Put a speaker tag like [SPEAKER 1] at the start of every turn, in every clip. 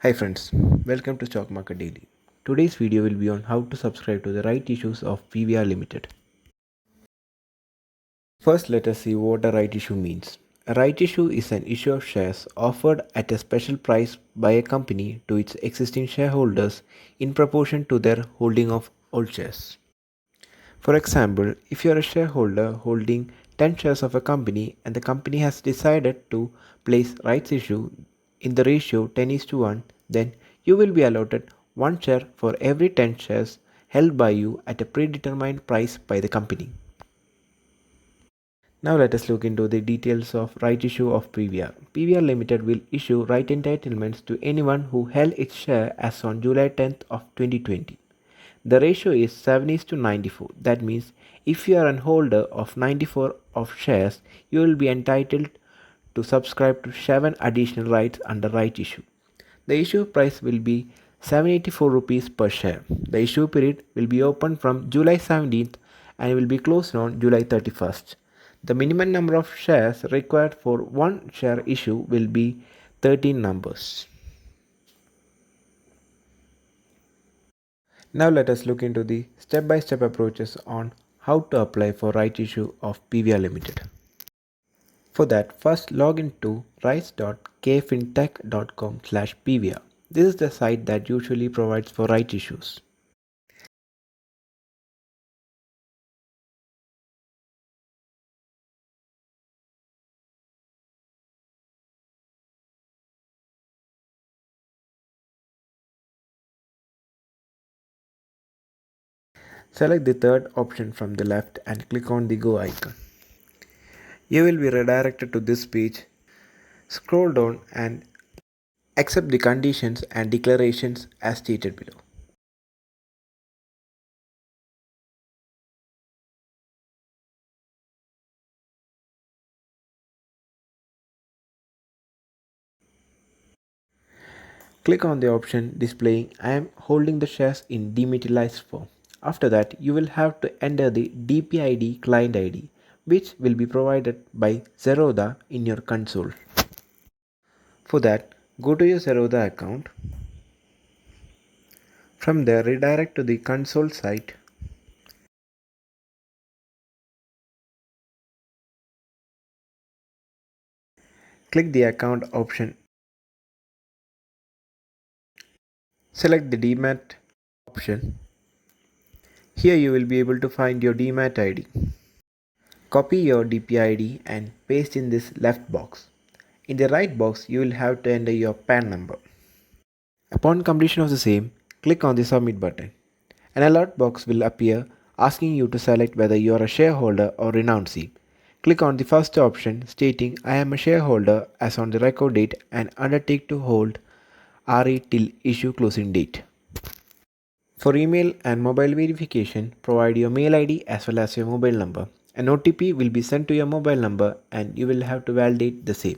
[SPEAKER 1] Hi friends, welcome to Stock Market Daily. Today's video will be on how to subscribe to the right issues of PVR Limited. First, let us see what a right issue means. A right issue is an issue of shares offered at a special price by a company to its existing shareholders in proportion to their holding of all shares. For example, if you are a shareholder holding 10 shares of a company and the company has decided to place rights issue in the ratio 10:1, then you will be allotted 1 share for every 10 shares held by you at a predetermined price by the company. Now let us look into the details of right issue of PVR. PVR Limited will issue right entitlements to anyone who held its share as on July 10th of 2020. The ratio is 7:94. That means if you are an holder of 94 of shares, you will be entitled to subscribe to 7 additional rights under right issue. The issue price will be 784 rupees per share. The issue period will be open from July 17th and will be closed on July 31st. The minimum number of shares required for one share issue will be 13 numbers. Now let us look into the step-by-step approaches on how to apply for right issue of PVR Limited. For that, first log into rights.kfintech.com/pvr. This is the site that usually provides for right issues. Select the third option from the left and click on the go icon. You will be redirected to this page. Scroll down and accept the conditions and declarations as stated below. Click on the option displaying I am holding the shares in dematerialized form. After that, you will have to enter the DPID client ID, which will be provided by Zerodha in your console. For that, go to your Zerodha account. From there, redirect to the console site. Click the account option. Select the Demat option. Here you will be able to find your Demat ID. Copy your DPID and paste in this left box. In the right box, you will have to enter your PAN number. Upon completion of the same, click on the submit button. An alert box will appear asking you to select whether you are a shareholder or renouncee. Click on the first option stating I am a shareholder as on the record date and undertake to hold RE till issue closing date. For email and mobile verification, provide your mail ID as well as your mobile number. An OTP will be sent to your mobile number and you will have to validate the same.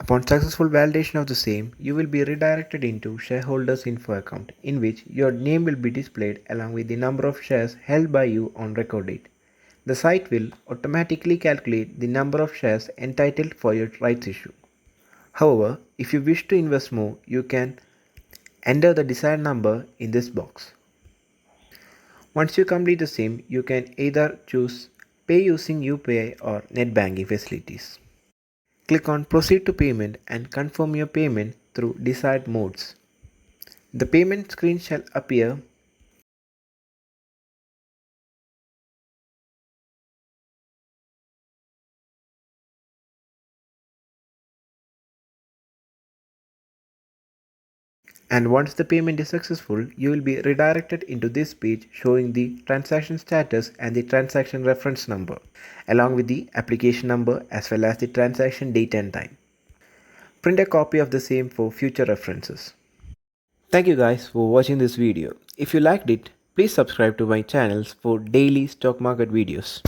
[SPEAKER 1] Upon successful validation of the same, you will be redirected into shareholders info account in which your name will be displayed along with the number of shares held by you on record date. The site will automatically calculate the number of shares entitled for your rights issue. However, if you wish to invest more, you can enter the desired number in this box. Once you complete the same, you can either choose pay using UPI or net banking facilities. Click on proceed to payment and confirm your payment through desired modes. The payment screen shall appear. And once the payment is successful, you will be redirected into this page showing the transaction status and the transaction reference number, along with the application number as well as the transaction date and time. Print a copy of the same for future references. Thank you guys for watching this video. If you liked it, please subscribe to my channels for daily stock market videos.